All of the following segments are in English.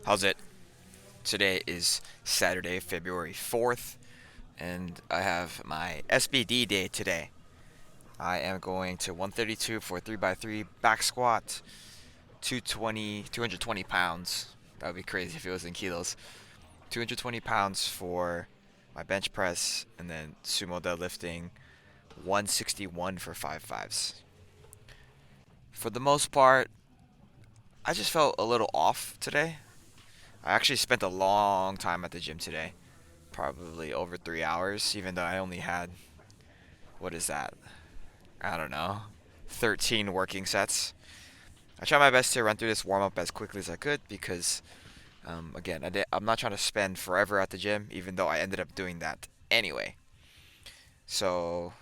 How's it? Today is Saturday, February 4th, and I have my SBD day today. I am going to 132 for 3x3 back squat, 220 pounds. That would be crazy if it was in kilos. 220 pounds for my bench press, and then sumo deadlifting 161 for 5.5s. For the most part, I just felt a little off today. I actually spent a long time at the gym today. Probably over 3 hours, even though I only had, what is that? I don't know, 13 working sets. I tried my best to run through this warm up as quickly as I could because, again, I'm not trying to spend forever at the gym, even though I ended up doing that anyway. So,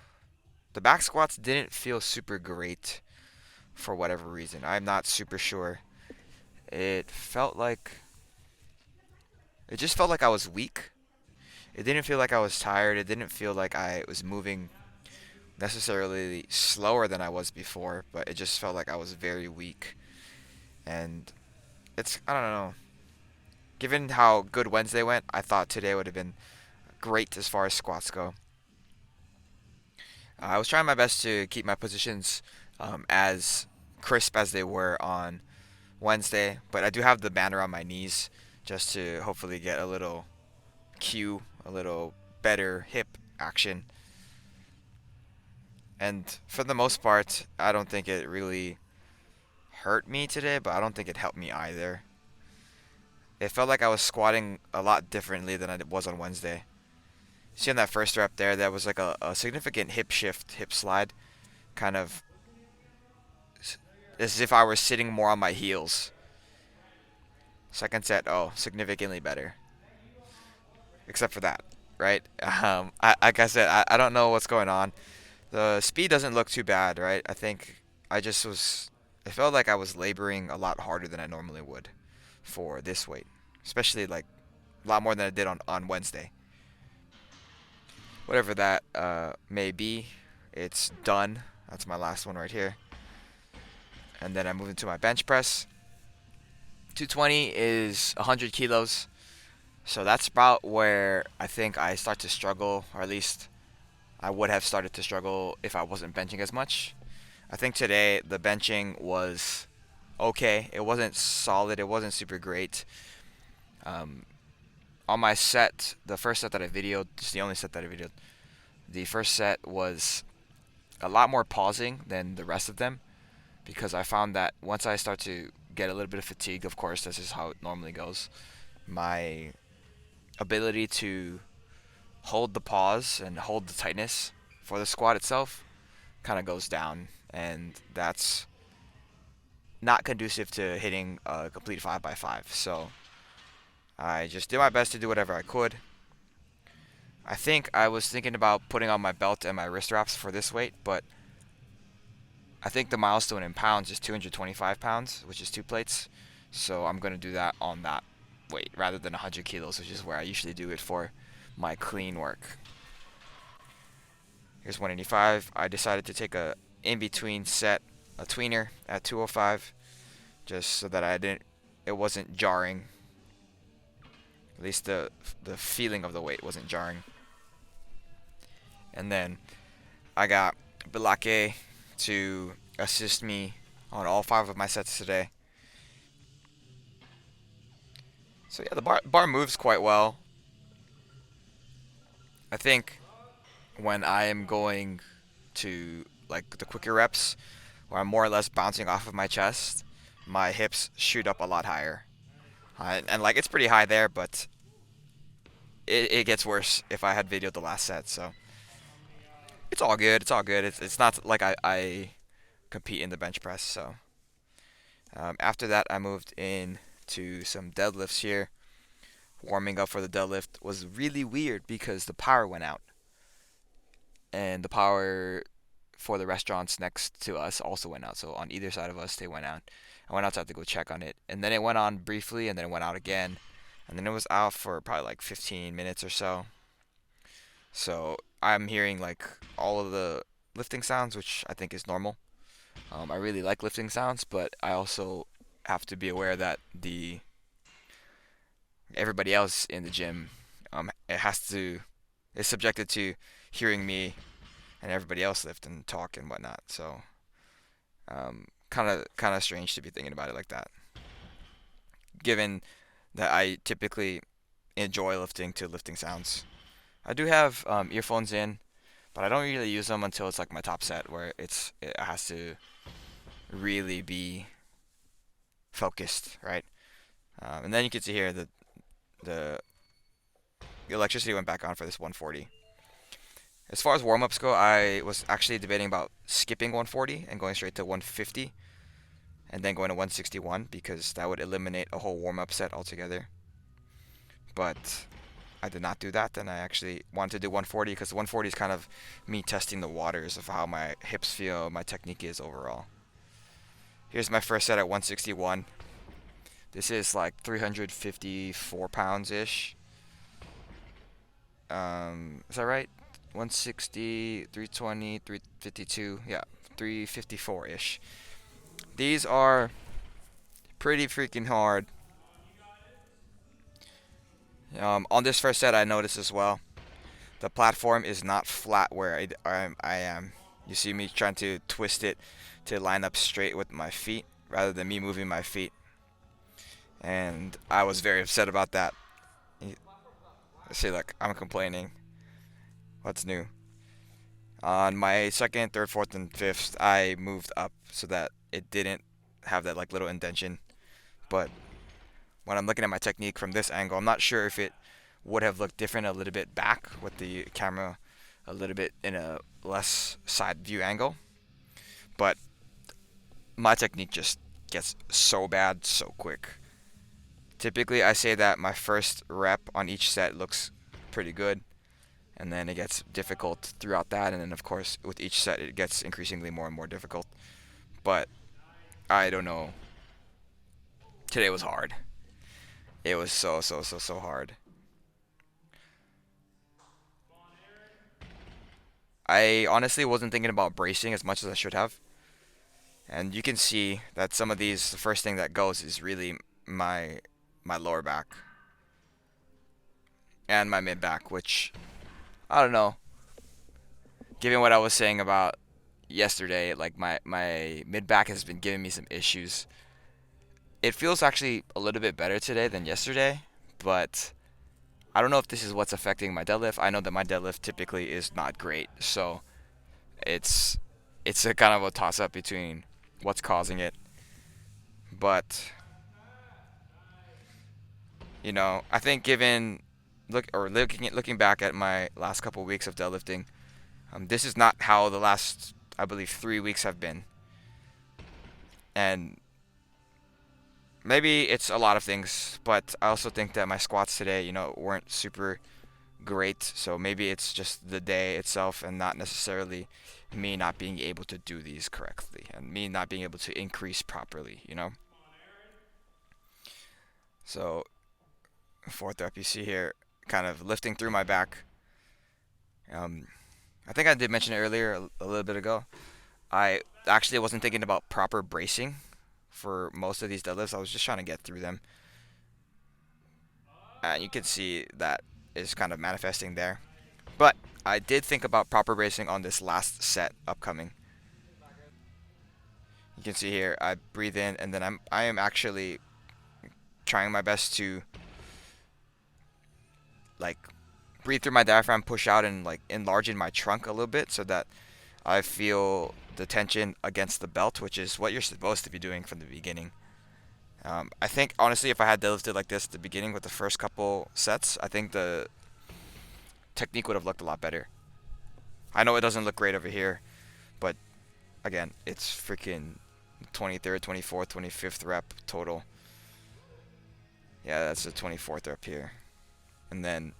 the back squats didn't feel super great for whatever reason. I'm not super sure. It felt like, it just felt like I was weak. It didn't feel like I was tired. It didn't feel like I was moving necessarily slower than I was before, but it just felt like I was very weak. And I don't know. Given how good Wednesday went, I thought today would have been great as far as squats go. I was trying my best to keep my positions as crisp as they were on Wednesday, but I do have the band around my knees just to hopefully get a little cue, a little better hip action. And for the most part, I don't think it really hurt me today, but I don't think it helped me either. It felt like I was squatting a lot differently than I was on Wednesday. See on that first rep there, that was like a significant hip shift, hip slide, kind of as if I were sitting more on my heels. Second set, oh, significantly better, except for that, right? Like I said, I don't know what's going on. The speed doesn't look too bad, right? I think I just was. It felt like I was laboring a lot harder than I normally would for this weight, especially like a lot more than I did on Wednesday. Whatever that may be, it's done. That's my last one right here. And then I move into my bench press. 220 is 100 kilos. So that's about where I think I start to struggle, or at least I would have started to struggle if I wasn't benching as much. I think today the benching was okay. It wasn't solid. It wasn't super great. Um, on my set, the first set that I videoed, just the only set that I videoed, the first set was a lot more pausing than the rest of them because I found that once I start to get a little bit of fatigue, of course, this is how it normally goes. My ability to hold the pause and hold the tightness for the squat itself kind of goes down, and that's not conducive to hitting a complete 5x5. So I just did my best to do whatever I could. I think I was thinking about putting on my belt and my wrist wraps for this weight, but I think the milestone in pounds is 225 pounds, which is two plates. So I'm going to do that on that weight rather than 100 kilos, which is where I usually do it for my clean work. Here's 185. I decided to take a in between set, a tweener at 205, just so that it wasn't jarring. At least the feeling of the weight wasn't jarring. And then I got Bilake to assist me on all five of my sets today. So yeah, the bar moves quite well. I think when I am going to like the quicker reps, where I'm more or less bouncing off of my chest, my hips shoot up a lot higher. And like it's pretty high there, but it gets worse if I had videoed the last set. So it's all good. It's all good. It's not like I compete in the bench press. So after that, I moved in to some deadlifts here. Warming up for the deadlift was really weird because the power went out, and the power for the restaurants next to us also went out. So on either side of us, they went out. I went outside to go check on it, and then it went on briefly, and then it went out again, and then it was out for probably like 15 minutes or so. So I'm hearing like all of the lifting sounds, which I think is normal. I really like lifting sounds, but I also have to be aware that the everybody else in the gym, it has to is subjected to hearing me and everybody else lift and talk and whatnot. So kind of strange to be thinking about it like that, given that I typically enjoy lifting to lifting sounds. I do have earphones in, but I don't really use them until it's like my top set where it has to really be focused, right? And then you can see here that the electricity went back on for this 140. As far as warm-ups go, I was actually debating about skipping 140 and going straight to 150 and then going to 161 because that would eliminate a whole warm-up set altogether. But I did not do that, and I actually wanted to do 140 because 140 is kind of me testing the waters of how my hips feel, my technique is overall. Here's my first set at 161. This is like 354 pounds ish. Is that right? 160, 320, 352. Yeah, 354 ish. These are pretty freaking hard. On this first set, I noticed as well, the platform is not flat where I am. You see me trying to twist it to line up straight with my feet rather than me moving my feet. And I was very upset about that. See, look, I'm complaining. What's new? On my second, third, fourth, and fifth, I moved up so that it didn't have that like little indentation. But when I'm looking at my technique from this angle, I'm not sure if it would have looked different a little bit back with the camera a little bit in a less side view angle. But my technique just gets so bad so quick. Typically, I say that my first rep on each set looks pretty good, and then it gets difficult throughout that, and then of course with each set it gets increasingly more and more difficult. But I don't know. Today was hard. It was so hard. I honestly wasn't thinking about bracing as much as I should have. And you can see that some of these, the first thing that goes is really my lower back and my mid back, which I don't know. Given what I was saying about yesterday, like my mid back has been giving me some issues. It feels actually a little bit better today than yesterday, but I don't know if this is what's affecting my deadlift. I know that my deadlift typically is not great, so it's it's a kind of a toss up between what's causing it. But I think given looking back at my last couple weeks of deadlifting, this is not how the last I believe 3 weeks have been, and maybe it's a lot of things, but I also think that my squats today, weren't super great. So maybe it's just the day itself and not necessarily me not being able to do these correctly and me not being able to increase properly. So fourth rep, you see here, kind of lifting through my back. Um, I think I did mention it earlier a little bit ago. I actually wasn't thinking about proper bracing for most of these deadlifts. I was just trying to get through them. And you can see that is kind of manifesting there. But I did think about proper bracing on this last set upcoming. You can see here, I breathe in, and then I am actually trying my best to like breathe through my diaphragm, push out, and like enlarge in my trunk a little bit so that I feel the tension against the belt, which is what you're supposed to be doing from the beginning. I think honestly, if I had deadlifted like this at the beginning with the first couple sets, I think the technique would have looked a lot better. I know it doesn't look great over here, but again, it's freaking 23rd, 24th, 25th rep total. Yeah, that's the 24th rep here. And then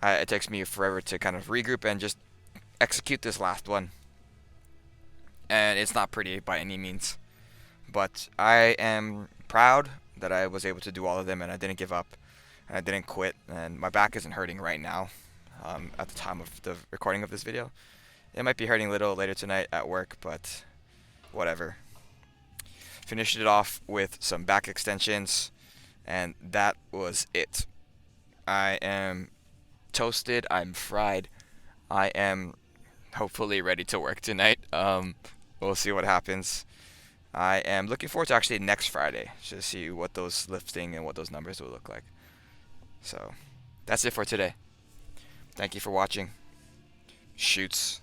it takes me forever to kind of regroup and just execute this last one. And it's not pretty by any means. But I am proud that I was able to do all of them and I didn't give up and I didn't quit. And my back isn't hurting right now at the time of the recording of this video. It might be hurting a little later tonight at work, but whatever. Finished it off with some back extensions And that was it. I am toasted. I'm fried. I am hopefully ready to work tonight. We'll see what happens. I am looking forward to actually next Friday to see what those lifting and what those numbers will look like. So that's it for today. Thank you for watching. Shoots.